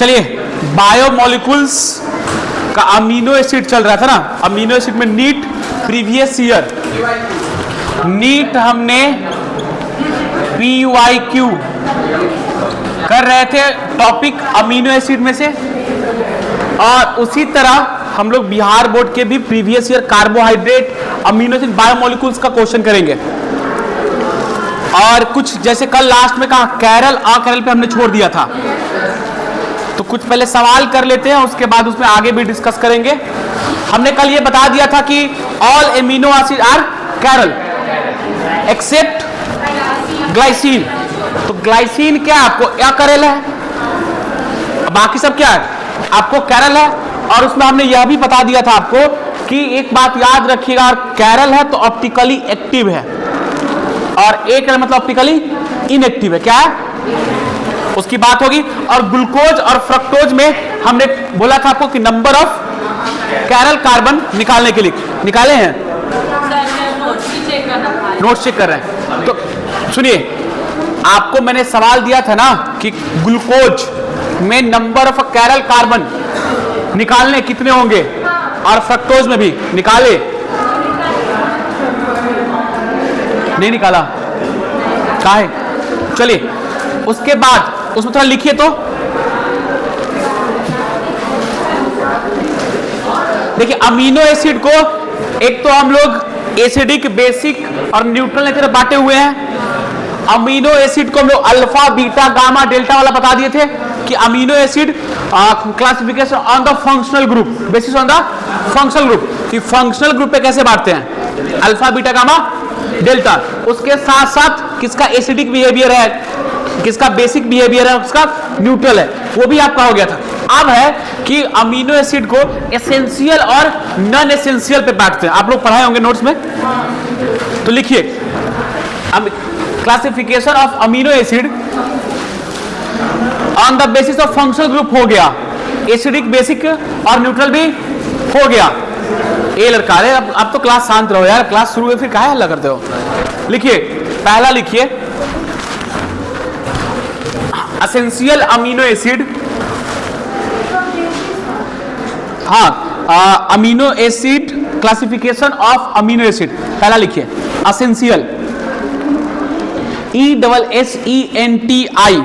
चलिए, बायोमोलिकुल्स का amino acid चल रहा था ना, अमीनो एसिड में नीट प्रीवियस ईयर नीट हमने PYQ कर रहे थे टॉपिक अमीनो एसिड में से, और उसी तरह हम लोग बिहार बोर्ड के भी previous year carbohydrate amino acid biomolecules का क्वेश्चन करेंगे। और कुछ जैसे कल लास्ट में कहा कैरल अकैरल पे हमने छोड़ दिया था, तो कुछ पहले सवाल कर लेते हैं, उसके बाद उसमें आगे भी डिस्कस करेंगे। हमने कल ये बता दिया था कि all amino acid are chiral except glycine. तो ग्लाइसिन क्या आपको अकैरल है, बाकी सब क्या है आपको कैरल है। और उसमें हमने यह भी बता दिया था आपको कि एक बात याद रखिएगा, कैरल है तो ऑप्टिकली एक्टिव है, और एक मतलब ऑप्टिकली इनएक्टिव है। क्या है उसकी बात होगी। और ग्लूकोज और फ्रक्टोज में हमने बोला था आपको कि नंबर ऑफ कैरल कार्बन निकालने के लिए निकाले हैं, नोट चेक कर रहे हैं। तो सुनिए, आपको मैंने सवाल दिया था ना कि ग्लूकोज में नंबर ऑफ कैरल कार्बन निकालने कितने होंगे, और फ्रक्टोज में भी निकाले, नहीं निकाला क्या है। चलिए उसके बाद उसमें थोड़ा लिखिए। तो देखिए अमीनो एसिड को एक तो हम लोग एसिडिक, बेसिक और न्यूट्रल नेचर बांटे हुए हैं। अमीनो एसिड को हम लोग अल्फा, बीटा, गामा, डेल्टा वाला बता दिए थे कि amino acid classification on the functional group, basis on the functional group, कि फंक्शनल ग्रुप पे कैसे बांटते हैं, अल्फा, बीटा, गामा, डेल्टा। उसके साथ साथ किसका एसिडिक बिहेवियर है, किसका बेसिक बिहेवियर है, किसका न्यूट्रल है, वो भी आपका हो गया था। अब है कि अमीनो एसिड को एसेंशियल और नॉन एसेंशियल पे बांटते हैं, आप लोग पढ़ाए होंगे नोट्स में। तो लिखिए classification of amino acid on the basis of functional group हो गया, एसिडिक, बेसिक और न्यूट्रल भी हो गया। ये लड़का, अरे अब तो क्लास शांत रहो यार, क्लास शुरू है फिर काहे हल्ला करते हो। लिखिए पहला लिखिए एसेंशियल अमीनो एसिड, हाँ amino acid classification of amino acid, पहला लिखिए essential, ESSENTIAL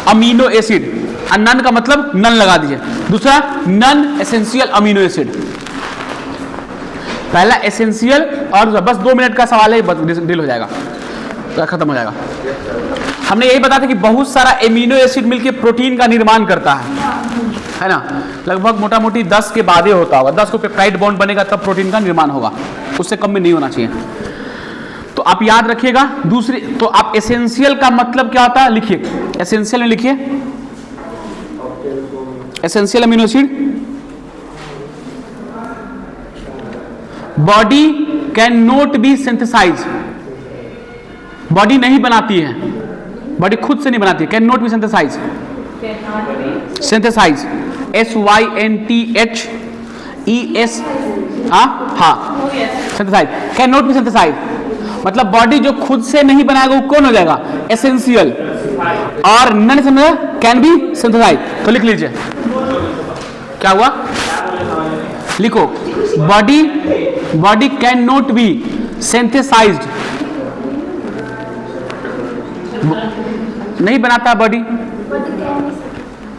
amino acid, none का मतलब नन लगा दीजिए। दूसरा नन एसेंशियल अमीनो एसिड, पहला एसेंशियल, और बस 2 मिनट का सवाल है, डील हो जाएगा, तो खत्म हो जाएगा। हमने यही बताया था कि बहुत सारा एमिनो एसिड मिलकर प्रोटीन का निर्माण करता है ना, लगभग मोटा मोटी 10 के बाद ही होता होगा, 10 को पेप्टाइड बॉन्ड बनेगा तब प्रोटीन का निर्माण होगा, उससे कम में नहीं होना चाहिए। तो आप याद रखिएगा। दूसरी, तो आप एसेंशियल का मतलब क्या होता है लिखिए, एसेंशियल में लिखिए essential amino acid, body can not be synthesize, body नहीं बनाती है, बॉडी खुद से नहीं बनाती है, can not be synthesize, synthesize SYNTHES, हाँ synthesize, can not be synthesize मतलब बॉडी जो खुद से नहीं बनाएगा वो कौन हो जाएगा, एसेंशियल। और non essential can be synthesize. तो लिख लीजिए क्या हुआ, लिखो body can not be synthesized, नहीं बनाता बॉडी,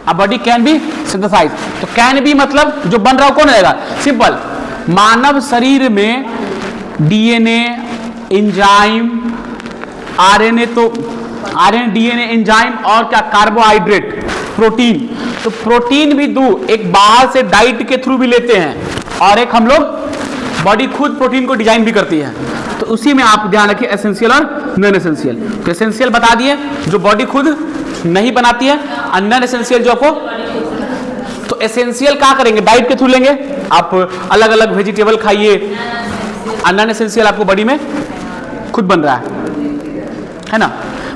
अब बॉडी कैन बी सिंथेसाइज। तो कैन बी मतलब जो बन रहा हो कौन रहेगा, सिंपल। मानव शरीर में डीएनए, एंजाइम, आरएनए, तो आरएनए, डीएनए, एंजाइम और क्या कार्बोहाइड्रेट, प्रोटीन। तो प्रोटीन भी दो, एक बाहर से डाइट के थ्रू भी लेते हैं, और एक हम लोग बॉडी खुद प्रोटीन को डिजाइन भी करती है। तो उसी में आप ध्यान रखिए एसेंशियल और नॉन एसेंशियल। तो एसेंशियल बता दिए जो बॉडी खुद नहीं बनाती है, और नॉन एसेंशियल जो आपको, तो एसेंशियल क्या करेंगे, डाइट के थ्रू लेंगे, आप अलग अलग वेजिटेबल खाइए, और नॉन एसेंशियल आपको बॉडी में खुद बन रहा है ना।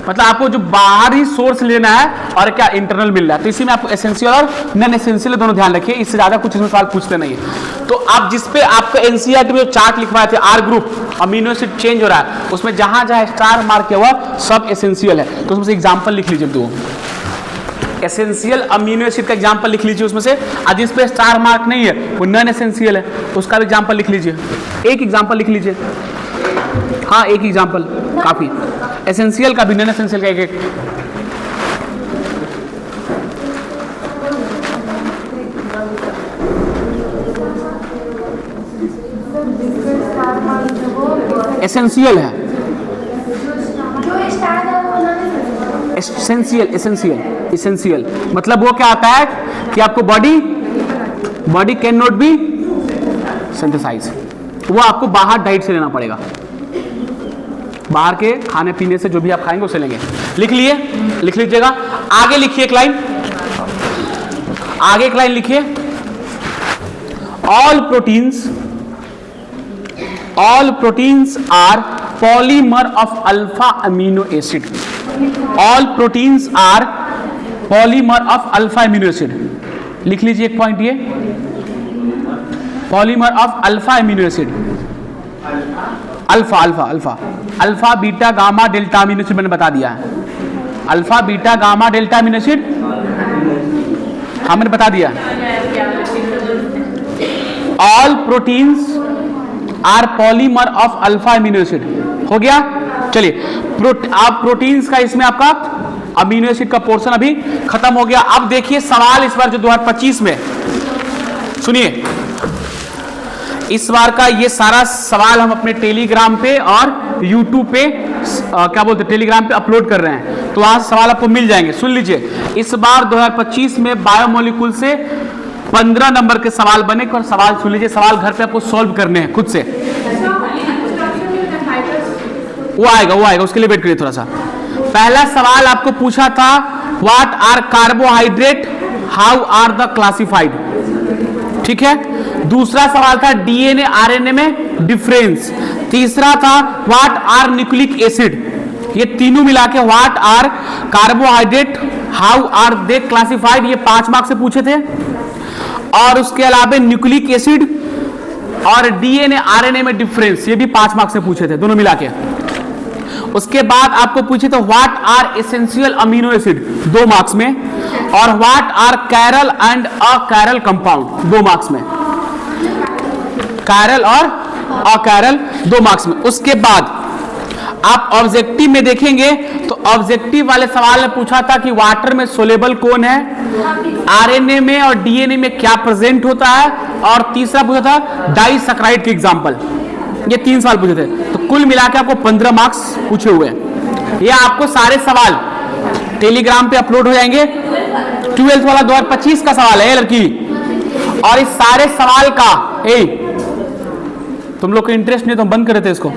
मतलब आपको जो बाहरी सोर्स लेना है और क्या इंटरनल मिल रहा है। तो इसी में आपको एसेंशियल और नॉन एसेंशियल दोनों ध्यान रखिए, इससे ज्यादा कुछ इसमें सवाल पूछते नहीं है। तो आप जिस पे आपको एनसीईआरटी में चार्ट लिखवाए थे, R group amino acid change हो रहा है, उसमें जहां जहां स्टार मार्क किया हुआ सब एसेंशियल है। तो उसमें से एग्जांपल लिख लीजिए दो। एसेंशियल अमीनो एसिड का एग्जांपल लिख लीजिए उसमें से, आज इस पे स्टार मार्क नहीं है वो नॉन एसेंशियल है, उसका भी एग्जांपल लिख लीजिए, एक एग्जांपल लिख लीजिए। हाँ एक एग्जांपल काफी, एसेंशियल का भी नॉन एसेंशियल का एक एक। एसेंशियल है, एसेंशियल एसेंशियल एसेंशियल मतलब वो क्या आता है कि आपको body can not be synthesise, वो आपको बाहर डाइट से लेना पड़ेगा, बाहर के खाने पीने से जो भी आप खाएंगे उसे लेंगे। लिख लिए, लिख लीजिएगा। आगे लिखिए एक लाइन, आगे एक लाइन लिखिए, all proteins are polymer of alpha amino acid, all proteins are polymer of alpha amino acid. लिख लीजिए एक पॉइंट ये, polymer of alpha amino acid, alpha alpha alpha alpha beta gamma delta amino acid मैंने बता दिया है, alpha beta gamma delta amino acid हाँ मैंने बता दिया। All proteins are polymer of alpha amino acid हो गया। चलिए आप प्रोटीन्स का इसमें आपका अमीनो एसिड का पोर्शन अभी खत्म हो गया। अब देखिए सवाल इस बार जो 2025 में, सुनिए इस बार का ये सारा सवाल हम अपने टेलीग्राम पे और यूट्यूब पे क्या बोलते हैं टेलीग्राम पे अपलोड कर रहे हैं, तो वहां सवाल आपको मिल जाएंगे। सुन लीजिए, इस बार 2025 में बायोमोलिक्यूल से 15 नंबर के सवाल बने और सवाल सुन लीजिए, सवाल घर पे आपको सॉल्व करने हैं खुद से। वो आएगा उसके लिए वेट करिए थोड़ा सा। पहला सवाल आपको पूछा था what are carbohydrate, how are the classified, ठीक है। दूसरा सवाल था डीएनए आरएनए में डिफरेंस। तीसरा था व्हाट आर न्यूक्लिक एसिड। ये तीनों मिला के what are carbohydrate, how are they classified, ये 5 मार्क्स से पूछे थे। और उसके अलावा न्यूक्लिक एसिड और डीएनए आरएनए में डिफरेंस, ये भी 5 मार्क्स से पूछे थे दोनों मिला के। उसके बाद आपको पूछे तो what are essential amino acid 2 marks में, और what are chiral and achiral compound 2 marks में, कैरल और अकैरल 2 मार्क्स में। उसके बाद आप ऑब्जेक्टिव में देखेंगे तो ऑब्जेक्टिव वाले सवाल में पूछा था कि वाटर में सोलेबल कौन है, आरएनए में और डीएनए में क्या प्रेजेंट होता है, और तीसरा पूछा था डाइसैकराइड के एग्जांपल। ये 3 सवाल पूछे थे, तो कुल मिला के आपको 15 मार्क्स पूछे हुए हैं। ये आपको सारे सवाल टेलीग्राम पे अपलोड हो जाएंगे। 12th वाला 2025 का सवाल है लड़की, और इस सारे सवाल का तुम लोग को इंटरेस्ट नहीं तो हम बंद कर देते इसको।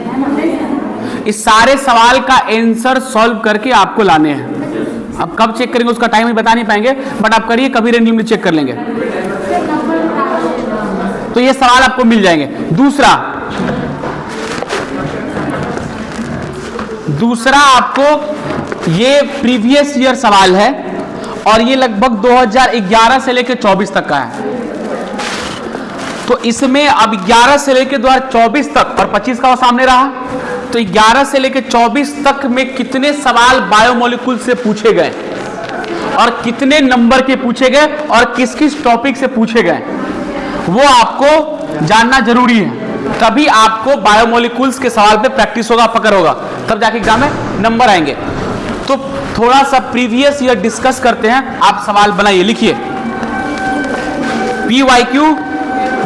इस सारे सवाल का आंसर सॉल्व करके आपको लाने हैं। अब कब चेक करेंगे उसका टाइम ही बता नहीं पाएंगे, बट आप करिए, कभी रैंडमली चेक कर लेंगे तो ये सवाल आपको मिल जाएंगे। दूसरा आपको ये प्रीवियस ईयर सवाल है, और ये लगभग 2011 से लेकर 24 तक का है। तो इसमें अब 11 से लेकर 2024 तक और 25 का वो सामने रहा, तो 11 से लेकर 24 तक में कितने सवाल बायोमोलिक्यूल से पूछे गए और कितने नंबर के पूछे गए और किस किस टॉपिक से पूछे गए, वो आपको जानना जरूरी है। तभी आपको बायोमोलिक्यूल्स के सवाल पे प्रैक्टिस होगा, पकड़ होगा, तब जाके एग्जाम में नंबर आएंगे। तो थोड़ा सा प्रीवियस ईयर डिस्कस करते हैं। आप सवाल बनाइए, लिखिए PYQ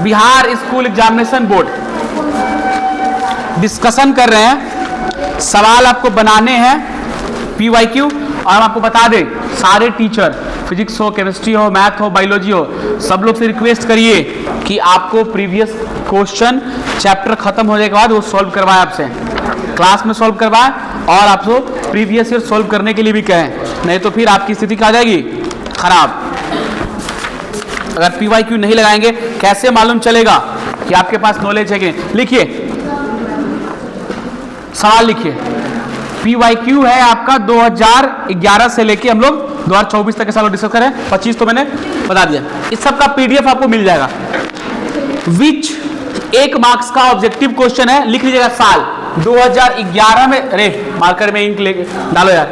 Bihar school examination board, discussion कर रहे हैं, सवाल आपको बनाने हैं PYQ। और हम आपको बता दें सारे टीचर, फिजिक्स हो, केमिस्ट्री हो, मैथ हो, बायोलॉजी हो, सब लोग से रिक्वेस्ट करिए कि आपको प्रीवियस क्वेश्चन चैप्टर खत्म हो जाने के बाद वो सॉल्व करवाए, आपसे क्लास में सॉल्व करवाए, और आपको प्रीवियस ईयर सॉल्व करने के लिए भी कहें, नहीं तो फिर आपकी स्थिति क्या आ जाएगी खराब। अगर PYQ नहीं लगाएंगे कैसे मालूम चलेगा कि आपके पास नॉलेज है कि नहीं। लिखिए सवाल, लिखिए PYQ है आपका 2011 से लेके हम लोग 2024 तक के साल डिस्कस करें, 25 तो मैंने बता दिया। इस सब का PDF आपको मिल जाएगा। विच 1 मार्क्स का ऑब्जेक्टिव क्वेश्चन है, लिख लीजिएगा साल 2011 में। अरे मार्कर में इंक लेके डालो यार,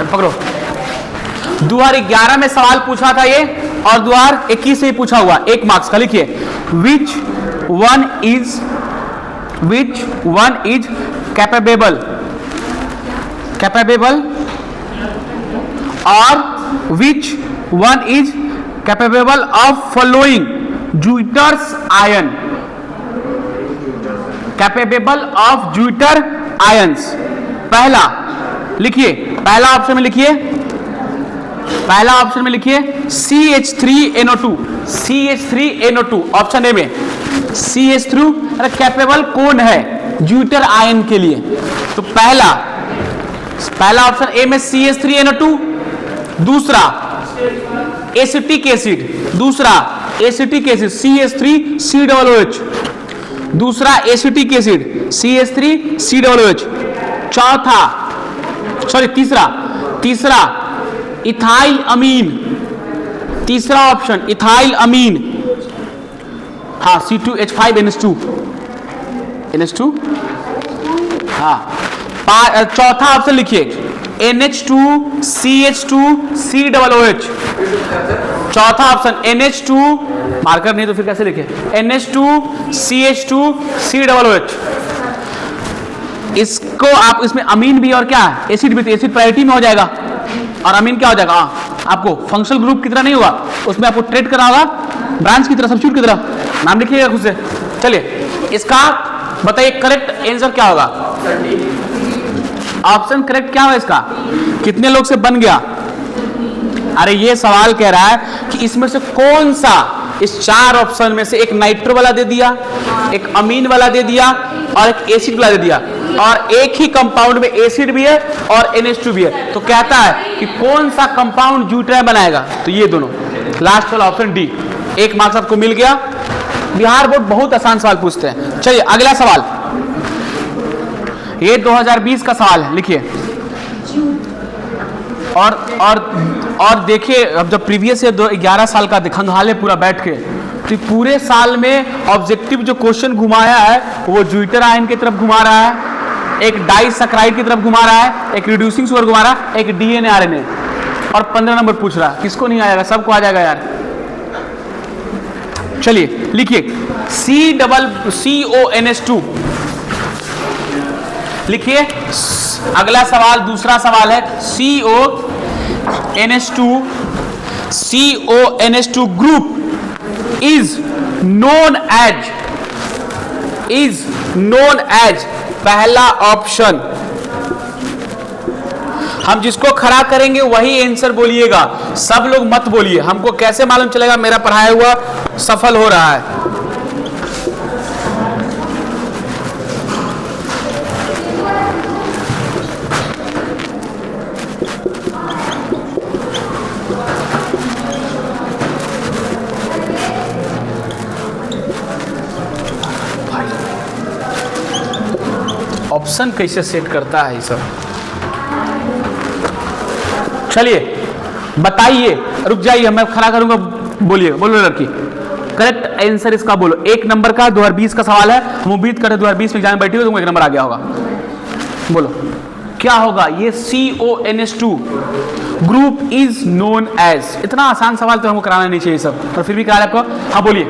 पकड़ो, 2011 में सवाल पूछा था ये और 2021 से ही पूछा हुआ, 1 मार्क्स का। लिखिए, विच वन इज कैपेबल और which one is capable of following Jupiter's ion, capable of Jupiter ions. पहला लिखिए, पहला ऑप्शन में लिखिए CH3NO2, CH3NO2 ऑप्शन ए में CH3 कैपेबल कौन है जुपिटर आयन के लिए? तो पहला ऑप्शन ए में CH3NO2, दूसरा एसिटिक एसिड, CH3COOH, दूसरा एसिटिक एसिड CH3COOH, तीसरा इथाइल अमीन, तीसरा ऑप्शन इथाइल अमीन, हाँ C2H5NH2, हाँ। चौथा ऑप्शन लिखिए NH2CH2COOH, चौथा ऑप्शन NH2, मार्कर नहीं तो फिर कैसे लिखे, NH2CH2COOH। इसको आप, इसमें अमीन भी और क्या एसिड भी, एसिड प्रायोरिटी में हो जाएगा और अमीन क्या हो जाएगा, आपको फंक्शनल ग्रुप की तरह नहीं होगा, उसमें आपको ट्रेड करना होगा ब्रांच की तरह, सब्स्टिट्यूट की तरह, नाम लिखिएगा खुद से। चलिए, इसका बताइए करेक्ट आंसर क्या होगा? ऑप्शन करेक्ट क्या होगा इसका? कितने लोग से बन गया? अरे ये सवाल कह रहा है कि इसमें से कौन सा, इस 4 ऑप्शन में से एक नाइट्रो वाला दे दिया, एक अमीन वाला दे दिया और एक एसिड वाला दे दिया, और एक ही कंपाउंड में एसिड भी है और NH2 भी है, तो कहता है कि कौन सा कंपाउंड जुपिटर बनाएगा? तो ये दोनों, लास्ट वाला ऑप्शन डी। 1 मार्क्स आपको मिल गया। बिहार बोर्ड बहुत आसान सवाल पूछते हैं। चलिए अगला सवाल, ये 2020 का सवाल है, लिखिए। और देखिए, अब जब प्रीवियस ईयर 11 साल का खंगाले पूरा बैठ के, तो पूरे साल में ऑब्जेक्टिव जो क्वेश्चन घुमाया है वो जुपिटर आयन की तरफ घुमा रहा है, एक डाइसैकराइड की तरफ घुमा रहा है, एक रिड्यूसिंग शुगर घुमा रहा है, एक DNA RNA, और 15 नंबर पूछ रहा है। किसको नहीं आएगा? सबको आ जाएगा यार। चलिए लिखिए, CONH2 लिखिए। अगला सवाल, दूसरा सवाल है CONH2 group is known as पहला ऑप्शन। हम जिसको खड़ा करेंगे वही आंसर बोलिएगा, सब लोग मत बोलिए। हमको कैसे मालूम चलेगा मेरा पढ़ाया हुआ सफल हो रहा है? ऑप्शन कैसे सेट करता है ये सब? चलिए बताइए, रुक जाइए, मैं खड़ा करूंगा, बोलिए, बोलो लड़की, करेक्ट आंसर इसका बोलो। 1 नंबर का 2020 का सवाल है, हम उम्मीद करते 2020 में एग्जाम बैठी हो तुमको 1 नंबर आ गया होगा। बोलो क्या होगा ये? CONH2 group is known as. इतना आसान सवाल तो हमको कराना नहीं चाहिए सब, पर फिर भी करा आपको। हाँ बोलिए,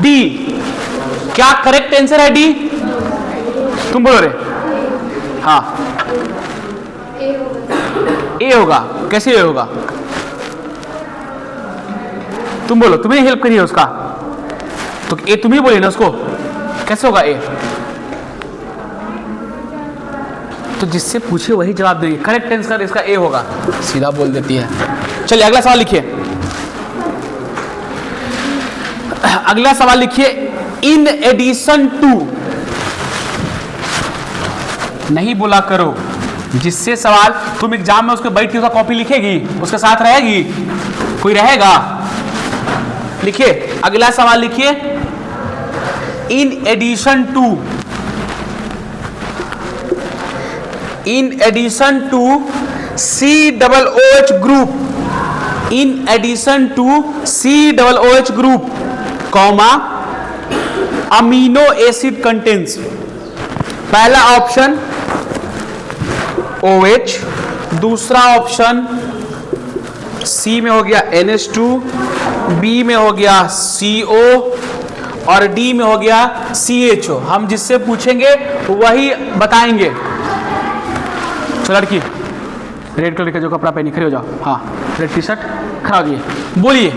डी। क्या करेक्ट आंसर है? डी। तुम बोलो रे। हाँ, ए होगा। कैसे ए होगा? तुम बोलो, तुम्हें हेल्प करिए उसका, तो ए तुम ही बोलिए ना उसको, कैसे होगा ए? तो जिससे पूछे वही जवाब देंगे। करेक्ट आंसर इसका ए होगा, सीधा बोल देती है। चलिए अगला सवाल लिखिए। अगला सवाल लिखिए, इन एडिशन टू, नहीं बोला करो, जिससे सवाल तुम एग्जाम में उसके बैठ के उसका कॉपी लिखेगी, उसके साथ रहेगी, कोई रहेगा? लिखिए अगला सवाल लिखिए, in addition to COOH group, in addition to COOH group, comma amino acid contents. पहला ऑप्शन OH, दूसरा ऑप्शन C में हो गया NH2, B में हो गया CO और D में हो गया CHO। हम जिससे पूछेंगे वही बताएंगे। चलो लड़की रेड कलर का जो कपड़ा पहनी खड़े हो जाओ। हाँ, रेड टी शर्ट, खड़ा हो जाइए, बोलिए।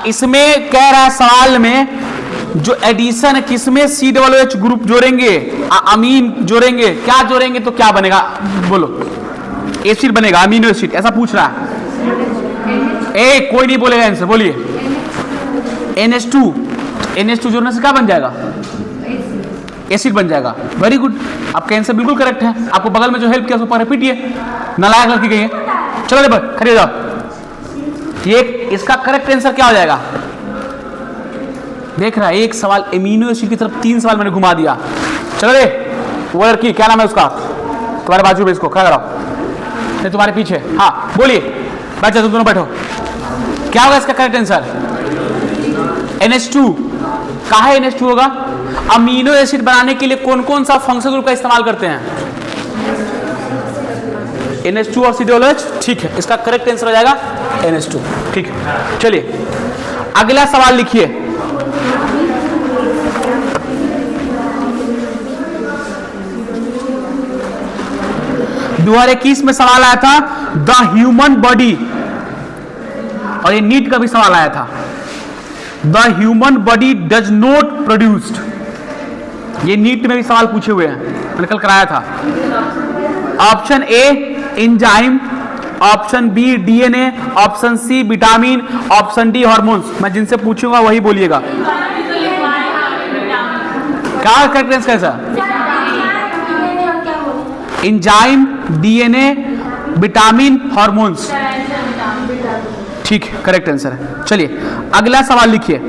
इसमें कह रहा है सवाल में जो एडिशन है किसमें COOH ग्रुप जोड़ेंगे, अमीन जोड़ेंगे, क्या जोड़ेंगे तो क्या बनेगा बोलो? एसिड बनेगा, अमीनो एसिड, ऐसा पूछ रहा है। कोई नहीं बोलेगा आंसर, बोलिए। NH2, NH2 जोड़ने से क्या बन जाएगा? एसिड बन जाएगा। वेरी गुड, आपका आंसर बिल्कुल करेक्ट है। आपको बगल में जो हेल्प किया उसको रिपीटिए, नालायक लड़की गई है। चलो देखो, खड़े हो जाओ। ये इसका करेक्ट आंसर क्या हो जाएगा? देख रहा है, एक सवाल एमिनो एसिड की तरफ 3 सवाल मैंने घुमा दिया। चलो रे, वो लड़की क्या नाम है उसका, तुम्हारे बाजू में, इसको खड़ा कराओ, नहीं तुम्हारे पीछे। हाँ बोलिए, बैठ जाओ, तुम दोनों बैठो। क्या होगा इसका करेक्ट आंसर? NH2। कहाँ है NH2 होगा? अमीनो एसिड बनाने के लिए कौन कौन सा फंक्शनल ग्रुप का इस्तेमाल करते हैं? NH2 और COOH। ठीक है, इसका करेक्ट आंसर हो जाएगा NH2। ठीक है, चलिए अगला सवाल लिखिए। दो 2021 में सवाल आया था द ह्यूमन बॉडी, और ये नीट का भी सवाल आया था, the human body does not produced. ये नीट में भी सवाल पूछे हुए हैं, मैंने कल कराया था। Option A enzyme, option B DNA, option C vitamin, option D hormones. मैं जिनसे पूछूंगा वही बोलिएगा। क्या करेक्ट आंसर कैसा? Enzyme, DNA, vitamin, hormones. ठीक, करेक्ट आंसर है। चलिए अगला सवाल लिखिए।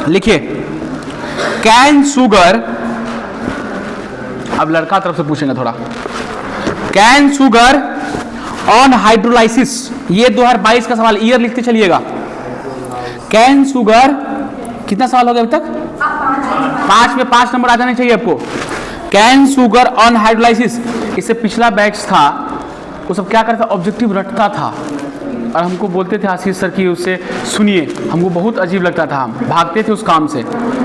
लिखिए, कैन शुगर, अब लड़का तरफ से पूछेंगे थोड़ा। कैन शुगर ऑन हाइड्रोलाइसिस, ये 2022 का सवाल, ईयर लिखते चलिएगा। कैन शुगर, कितना सवाल हो गया अभी तक? 5 में 5 नंबर आ जाने चाहिए आपको। कैन शुगर ऑन हाइड्रोलाइसिस, इससे पिछला बैच था, वो सब क्या करता, ऑब्जेक्टिव रटता था और हमको बोलते थे आशीष सर की उससे सुनिए, हमको बहुत अजीब लगता था, हम भागते थे उस काम से।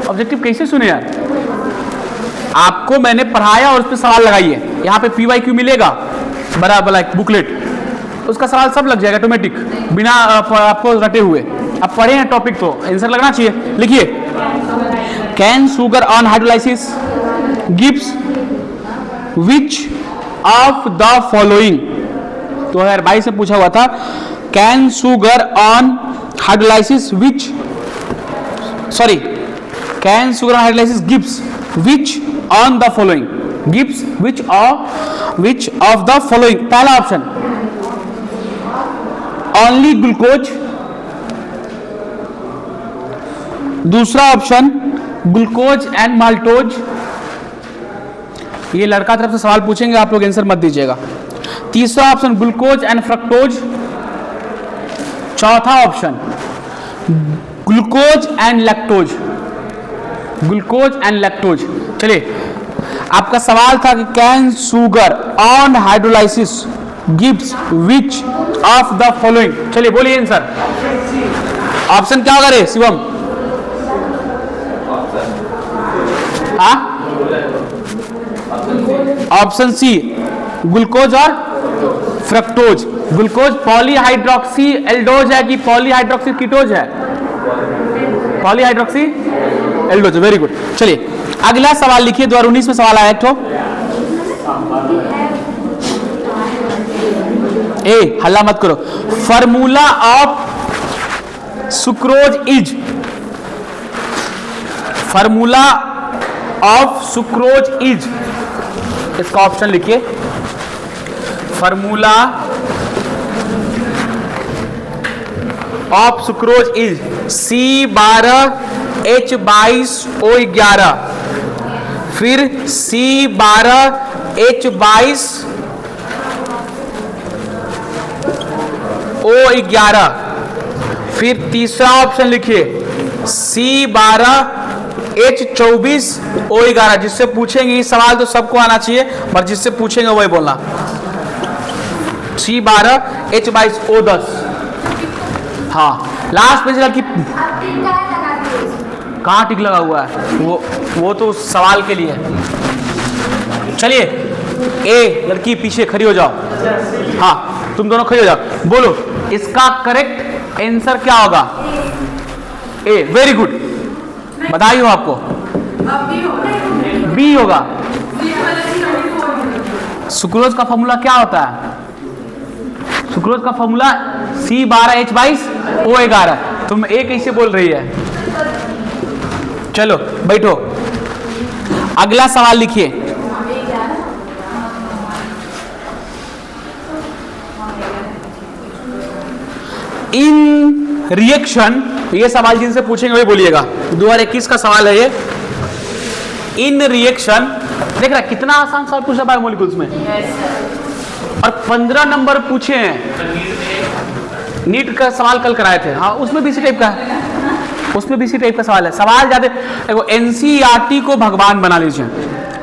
ऑब्जेक्टिव कैसे सुने यार? आपको मैंने पढ़ाया और उस पर सवाल लगाइए। यहाँ पे PYQ मिलेगा बराबर बुकलेट, उसका सवाल सब लग जाएगा ऑटोमेटिक, बिना आपको रटे हुए। अब पढ़े हैं टॉपिक तो आंसर लगना चाहिए। लिखिए, can sugar on hydrolysis gives which of the following, 2022 में पूछा हुआ था। Can sugar on hydrolysis which, sorry, can sugar on hydrolysis gives which on the following, gives which of the following. पहला option only glucose, दूसरा option glucose and maltose. ये लड़का तरफ से सवाल पूछेंगे, आप लोग आंसर मत दीजिएगा। तीसरा ऑप्शन ग्लूकोज एंड फ्रक्टोज, चौथा option glucose and lactose, glucose and lactose. चलिए, आपका सवाल था कि cane sugar on hydrolysis gives which of the following. चलिए बोलिए आंसर। ऑप्शन क्या होगा रे शिवम? ऑप्शन सी ग्लूकोज और फ्रक्टोज। ग्लूकोज पॉलीहाइड्रोक्सी एल्डोज है कि पॉलीहाइड्रोक्सी कीटोज है? Polyhydroxy aldose. Very good. चलिए अगला सवाल लिखिए, 2019 में सवाल आया एक, हल्ला मत करो। Formula of sucrose is, formula of sucrose is, इसका ऑप्शन लिखिए। Formula of sucrose is C12H22O11, फिर C12H22O11, फिर तीसरा ऑप्शन लिखिए C12 H24O11, जिससे पूछेंगे सवाल तो सबको आना चाहिए, पर जिससे पूछेंगे वही बोलना। C12H22O10। हाँ, लास्ट पेज लड़की कहाँ टिक लगा हुआ है, वो तो सवाल के लिए है। चलिए, ए लड़की पीछे खड़ी हो जाओ। हाँ, तुम दोनों खड़ी हो जाओ, बोलो इसका करेक्ट आंसर क्या होगा। ए, वेरी गुड, बधाई हो आपको। बी होगा। सुक्रोज का फॉर्मूला क्या होता है? सुक्रोज का फॉर्मूला C12H22O11। तुम ए कैसे बोल रही है? चलो बैठो, अगला सवाल लिखिए। इन रिएक्शन, ये सवाल जिनसे पूछेंगे वही बोलिएगा। 2021 का सवाल है ये। इन रिएक्शन, देख रहा कितना आसान सवाल पूछा बायोमोलिक्यूल्स में, और 15 नंबर पूछे हैं। नीट का सवाल कल कराए थे, हाँ उसमें भी इसी टाइप का है, उसमें भी इसी टाइप का सवाल है। सवाल ज्यादा देखो, एनसीईआरटी को भगवान बना लीजिए।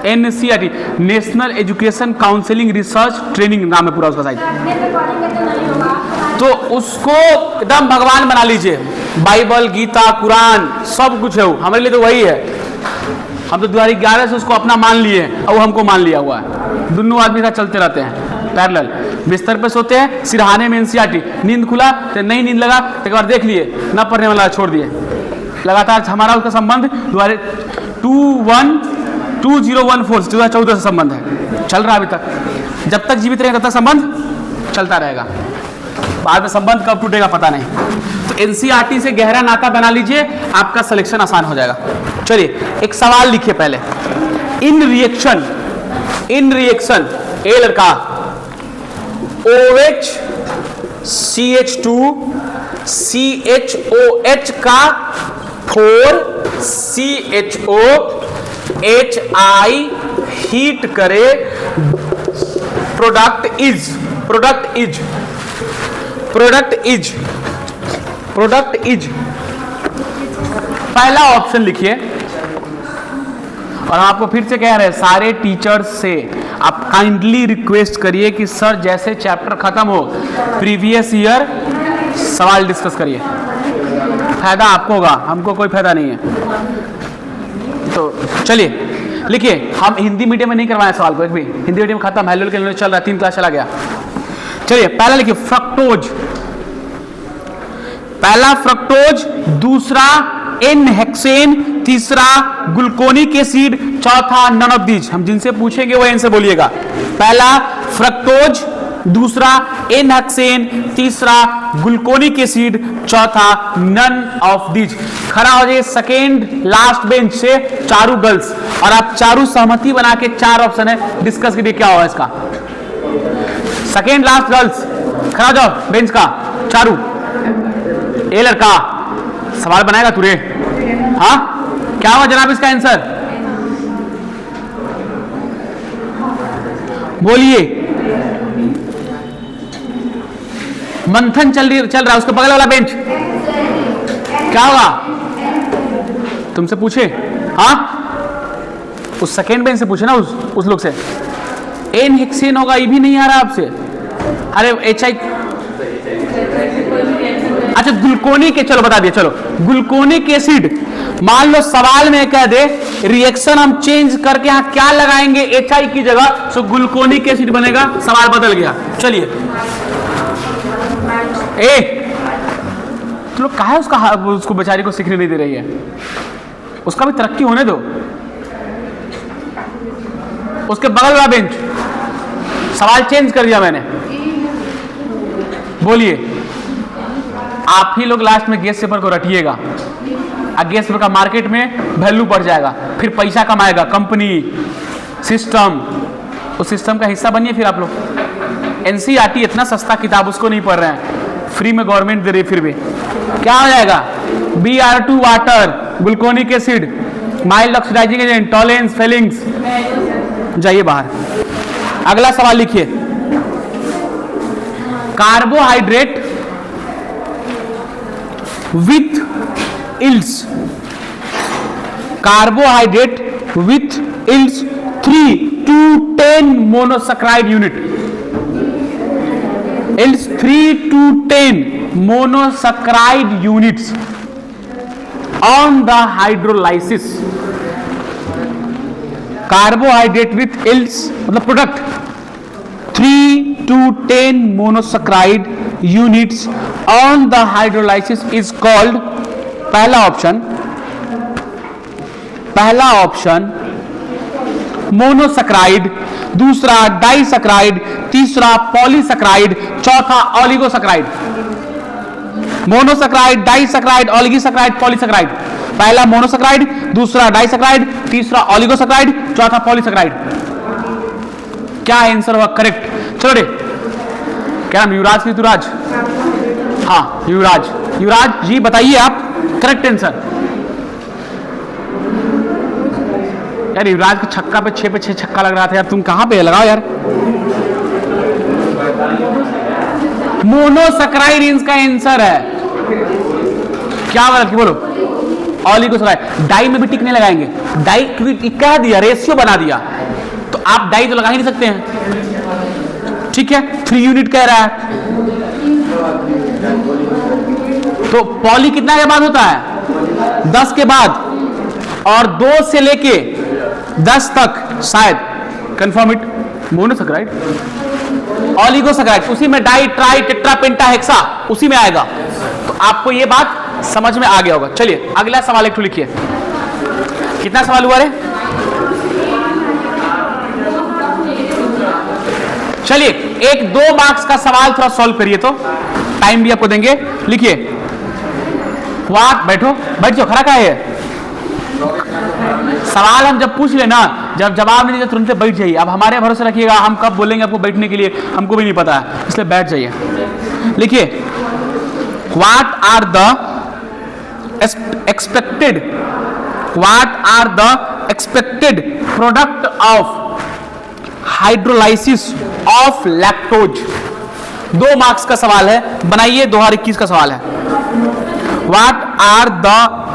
NCERT, national education counselling research training नाम है पूरा उसका साइट, तो उसको एकदम भगवान बना लीजिए। बाइबल, गीता, कुरान सब कुछ है वो, हमारे लिए तो वही है। हम तो 2011 से उसको अपना मान लिए और वो हमको मान लिया हुआ है। दोनों आदमी का चलते रहते हैं पैरेलल। बिस्तर पे सोते हैं, सिरहाने में एनसीईआरटी, नींद खुला तो नहीं नींद लगा तो एक बार देख लिए, न पढ़ने वाला छोड़ दिए। लगातार हमारा उसका संबंध 2014 से संबंध है, चल रहा अभी तक। जब तक जीवित रहेगा तब तक संबंध चलता रहेगा, बाद में संबंध कब टूटेगा पता नहीं। तो एनसीईआरटी से गहरा नाता बना लीजिए, आपका सिलेक्शन आसान हो जाएगा। चलिए एक सवाल लिखिए पहले। इन रिएक्शन ए लड़का OH CH2 CHOH का 4CHO HI हीट करे, प्रोडक्ट इज। पहला ऑप्शन लिखिए। और आपको फिर से कह रहे हैं, सारे टीचर्स से आप काइंडली रिक्वेस्ट करिए कि सर जैसे चैप्टर खत्म हो प्रीवियस ईयर सवाल डिस्कस करिए। फायदा आपको होगा, हमको कोई फायदा नहीं है। तो चलिए लिखिए, हम हिंदी मीडियम में नहीं करवाए सवाल को, एक भी हिंदी मीडियम खत्म, हेलो के लिए चल रहा है, 3 क्लास चला गया। चलिए पहला लिखिए फ्रक्टोज, पहला फ्रक्टोज, दूसरा एन हेक्सेन, तीसरा ग्लूकोनिक एसिड, चौथा नन ऑफ दीज। हम जिनसे पूछेंगे वो एन से बोलिएगा। पहला फ्रक्टोज, दूसरा एन हेक्सेन, तीसरा ग्लूकोनिक एसिड, चौथा नन ऑफ दीज। खड़ा हो जाइए सेकेंड लास्ट बेंच से, चारों गर्ल्स, और आप चारों सहमति बना के 4 ऑप्शन है डिस्कस करिए क्या होगा इसका। सेकेंड लास्ट गर्ल्स खड़ा जाओ बेंच का चारों। ए लड़का सवाल बनाएगा तू रे? हाँ क्या हुआ जनाब इसका आंसर बोलिए। मंथन चल रहा है, उसके बगल वाला बेंच क्या होगा तुमसे पूछे? हाँ उस सेकेंड बेंच से पूछे ना, उस लोग से। एन हेक्सेन होगा, ये भी नहीं आ रहा आपसे। अरे HI, अच्छा ग्लूकोनिक, चलो बता दिया, चलो ग्लूकोनिक एसिड। मान लो सवाल में कह दे रिएक्शन हम चेंज करके यहां क्या लगाएंगे HI की जगह, तो ग्लूकोनिक एसिड बनेगा, सवाल बदल गया। चलिए तो लोग कहा है उसको बेचारी को सीखने नहीं दे रही है, उसका भी तरक्की होने दो। उसके बगल वाला बेंच सवाल चेंज कर दिया मैंने, बोलिए। आप ही लोग लास्ट में गैस पेपर को रटिएगा, और गैस पेपर का मार्केट में वैल्यू बढ़ जाएगा, फिर पैसा कमाएगा कंपनी, सिस्टम, उस सिस्टम का हिस्सा बनिए फिर आप लोग। एनसीईआरटी इतना सस्ता किताब, उसको नहीं पढ़ रहे हैं, फ्री में गवर्नमेंट दे रही, फिर भी क्या हो जाएगा? Br2 water, gluconic acid, mild oxidising agent, Tollens, Fehling's. जाइए बाहर। अगला सवाल लिखिए। Carbohydrate with yields, carbohydrate with yields 3 to 10 monosaccharide unit. Yields 3 to 10 monosaccharide units on the hydrolysis. Carbohydrate with yields मतलब product 3 to 10 monosaccharide units on the hydrolysis is called, पहला option monosaccharide, दूसरा disaccharide, तीसरा polysaccharide, चौथा oligosaccharide. Monosaccharide, disaccharide, oligosaccharide, polysaccharide. पहला monosaccharide, दूसरा disaccharide, तीसरा oligosaccharide, चौथा polysaccharide. क्या आंसर हुआ करेक्ट? चलो रे, क्या नाम युवराज की? तुराज, हाँ युवराज जी बताइए आप करेक्ट आंसर। यार युवराज के छक्का पे 6 पे 6 छक्का लग रहा था यार, तुम कहां पे लगाओ यार। मोनोसैकराइड इसका आंसर है। क्या बोलो? ऑलिगोसैकराइड। डाई में भी टिक नहीं लगाएंगे, डाई क्योंकि कह दिया रेशियो बना दिया, तो आप डाई तो लगा ही नहीं सकते हैं। ठीक है, 3 यूनिट कह रहा है, तो पॉली कितना के बाद होता है? 10 के बाद, और 2 से लेके 10 तक शायद, कंफर्म इट। मोनोसैकराइड, ऑलिगोसैकराइड उसी में डाई, ट्राई, टेट्रा, पेंटा, हेक्सा उसी में आएगा। तो आपको ये बात समझ में आ गया होगा। चलिए अगला सवाल एक लिखिए। कितना सवाल हुआ रे? चलिए 1-2 मार्क्स का सवाल थोड़ा सॉल्व करिए, तो टाइम भी आपको देंगे। लिखिए बैठ जाओ, खड़ा का है। सवाल हम जब पूछ लेना, जब जवाब नहीं दीजिए तुरंत बैठ जाइए। अब हमारे भरोसे रखिएगा, हम कब बोलेंगे आपको बैठने के लिए हमको भी नहीं पता है, इसलिए बैठ जाइए। लिखिए what are the expected product of hydrolysis of lactose. 2 marks का सवाल है, बनाइए। 2021 का सवाल है। What are the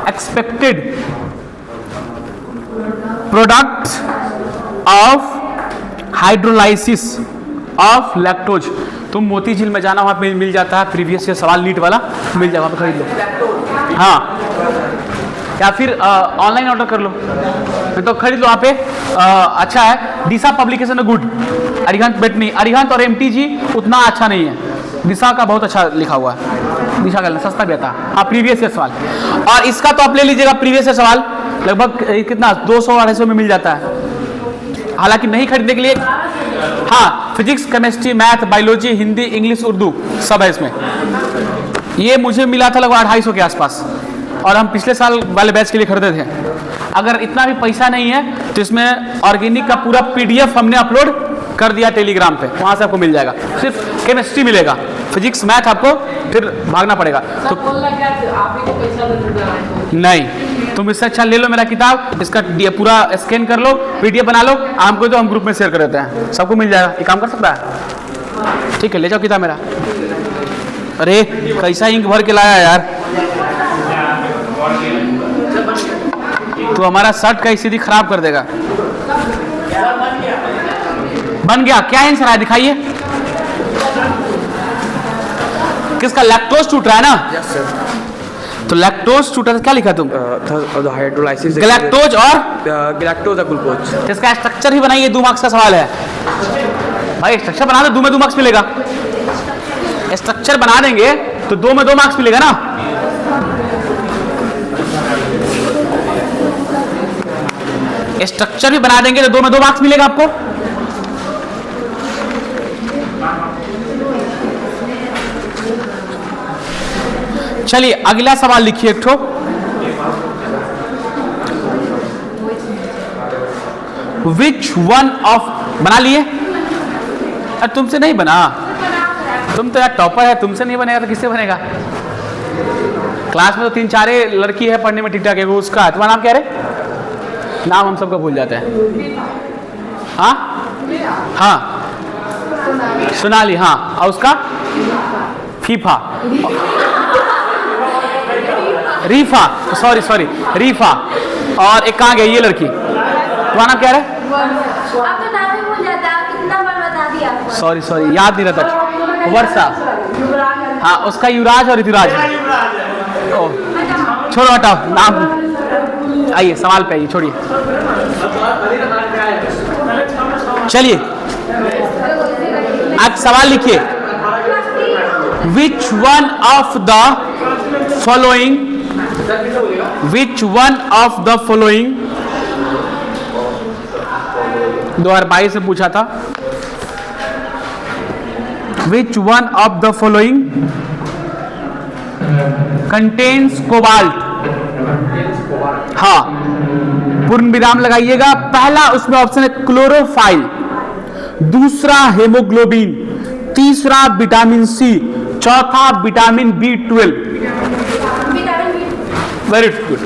expected products of hydrolysis of lactose. तुम मोती झील में जाना, वहां पे मिल जाता है प्रीवियस ईयर सवाल, नीट वाला मिल जाएगा, वहां पे खरीद लो। हाँ, या फिर ऑनलाइन ऑर्डर कर लो, फिर तो खरीद लो वहां पे। अच्छा है, दिशा पब्लिकेशन गुड। अरिहंत बेट नहीं, अरिहंत और MTG उतना अच्छा नहीं है, दिशा का बहुत अच्छा लिखा हुआ है, दिशा का सस्ता भी आता है। हाँ, प्रीवियस ईयर सवाल, और इसका तो आप ले लीजिएगा प्रीवियस ईयर सवाल, लगभग कितना 200-250 में मिल जाता है। हालांकि नहीं खरीदने के लिए, हाँ, physics, chemistry, math, biology, Hindi, English, Urdu सब है इसमें। ये मुझे मिला था लगभग 250 के आसपास, और हम पिछले साल वाले बैच के लिए खरीदे थे। अगर इतना भी पैसा नहीं है तो इसमें ऑर्गेनिक का पूरा PDF हमने अपलोड कर दिया टेलीग्राम पे, वहां से आपको मिल जाएगा। सिर्फ केमिस्ट्री मिलेगा, फिजिक्स, मैथ आपको फिर भागना पड़ेगा। तो नहीं, तुम इससे अच्छा ले लो मेरा किताब, इसका पूरा स्कैन कर लो, PDF बना लो, हमको तो हम ग्रुप में शेयर कर देते हैं, सबको मिल जाएगा। ये काम कर सकता है? ठीक है, ले जाओ किताब मेरा। अरे कैसा इंक भर के लाया यार, तो हमारा शर्ट का स्थिति खराब कर देगा। बन गया? क्या आंसर है दिखाइए। किसका? लैक्टोज टूट रहा है ना? Yes sir. तो लैक्टोज टूटा था, क्या लिखा तुम? हाइड्रोलाइसिस, गैलेक्टोज और गैलेक्टोज ग्लूकोज। इसका स्ट्रक्चर ही बनाइए। 2 मार्क्स का सवाल है भाई, स्ट्रक्चर बना दो, 2 में 2 मार्क्स मिलेगा। स्ट्रक्चर बना देंगे तो 2 में 2 मार्क्स मिलेगा ना। स्ट्रक्चर भी बना देंगे तो 2 में 2 मार्क्स मिलेगा आपको। चलिए अगला सवाल लिखिए एक ठो। विच वन ऑफ, बना लिए? अरे तुमसे नहीं बना, तुम तो यार टॉपर है, तुमसे नहीं बनेगा तो किससे बनेगा? क्लास में तो 3-4 लड़की है पढ़ने में ठीक ठाक है, वो उसका है। तुम्हारा नाम क्या है? नाम हम सबका भूल जाते हैं। हाँ हाँ, सोनाली। हाँ, और उसका फीफा, रीफा, सॉरी रीफा। और एक कहाँ गई ये लड़की, तुम्हारा नाम क्या है? आप तो नाम ही भूल जाता है, कितना बार बता दिया आपको। सॉरी याद नहीं रहता। वर्षा, हाँ उसका युवराज और ऋतुराज है। ओह, छोड़ो हटाओ नाम। आइए सवाल पे आइए, छोड़िए चलिए आज सवाल लिखिए। Which one of the following, which one of the following 2022 में पूछा था। Which one of the following contains cobalt. हाँ पूर्ण विराम लगाइएगा। पहला उसमें ऑप्शन है क्लोरोफाइल, दूसरा हेमोग्लोबिन, तीसरा विटामिन सी, चौथा विटामिन B12। Very good.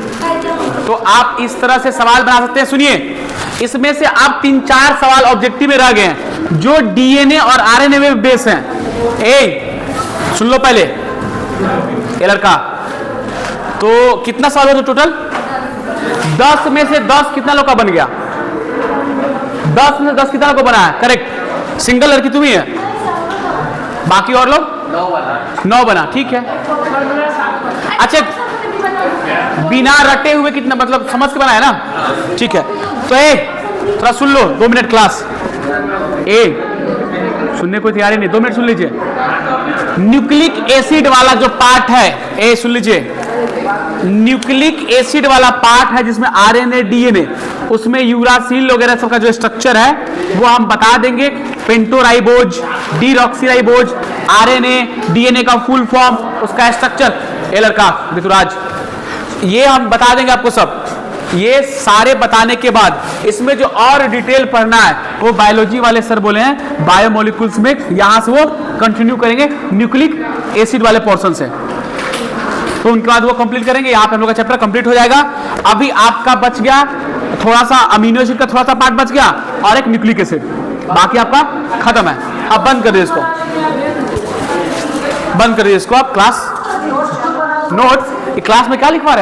तो आप इस तरह से सवाल बना सकते हैं। सुनिए इसमें से आप 3-4 सवाल ऑब्जेक्टिव में रह गए हैं जो डीएनए और आरएनए में बेस हैं। ए सुन लो पहले, ये लड़का तो कितना सवाल हो टोटल? 10 में से 10 कितना लोग का बन गया? 10 में 10 कितना लोग का बना है? करेक्ट, सिंगल लड़की तुम ही है, बाकी और लोग 9 बना। ठीक है, अच्छा बिना रटे हुए कितना, मतलब समझ के बना है ना? ठीक है, तो थोड़ा सुन लो, 2 मिनट क्लास। सुनने को तैयारी नहीं, 2 मिनट सुन लीजिए। न्यूक्लिक एसिड वाला जो पार्ट है, सुन लीजिए, न्यूक्लिक एसिड वाला पार्ट है जिसमें आरएनए डीएनए, उसमें यूरासिल वगैरह सबका जो स्ट्रक्चर है वो हम बता देंगे। पेंटोराइबोज, डीऑक्सीराइबोज, आरएनए डीएनए का फुल फॉर्म, उसका स्ट्रक्चर। ये लड़का ऋतुराज, ये हम बता देंगे आपको सब। ये सारे बताने के बाद इसमें जो और डिटेल पढ़ना है वो बायोलॉजी वाले सर बोले हैं बायोमोलिक्यूल्स में, यहां से वो कंटिन्यू करेंगे न्यूक्लिक एसिड वाले पोर्शन से, तो उनके बाद वो कंप्लीट करेंगे। यहाँ पे हम लोग का चैप्टर कंप्लीट हो जाएगा। अभी आपका बच गया थोड़ा सा अमीनो एसिड का, थोड़ा सा पार्ट बच गया और एक न्यूक्लिक एसिड, बाकी आपका खत्म है। अब बंद कर दीजिए इसको, बंद कर दीजिए इसको आप। क्लास नोट्स, क्लास में क्या लिखवा रहे हैं?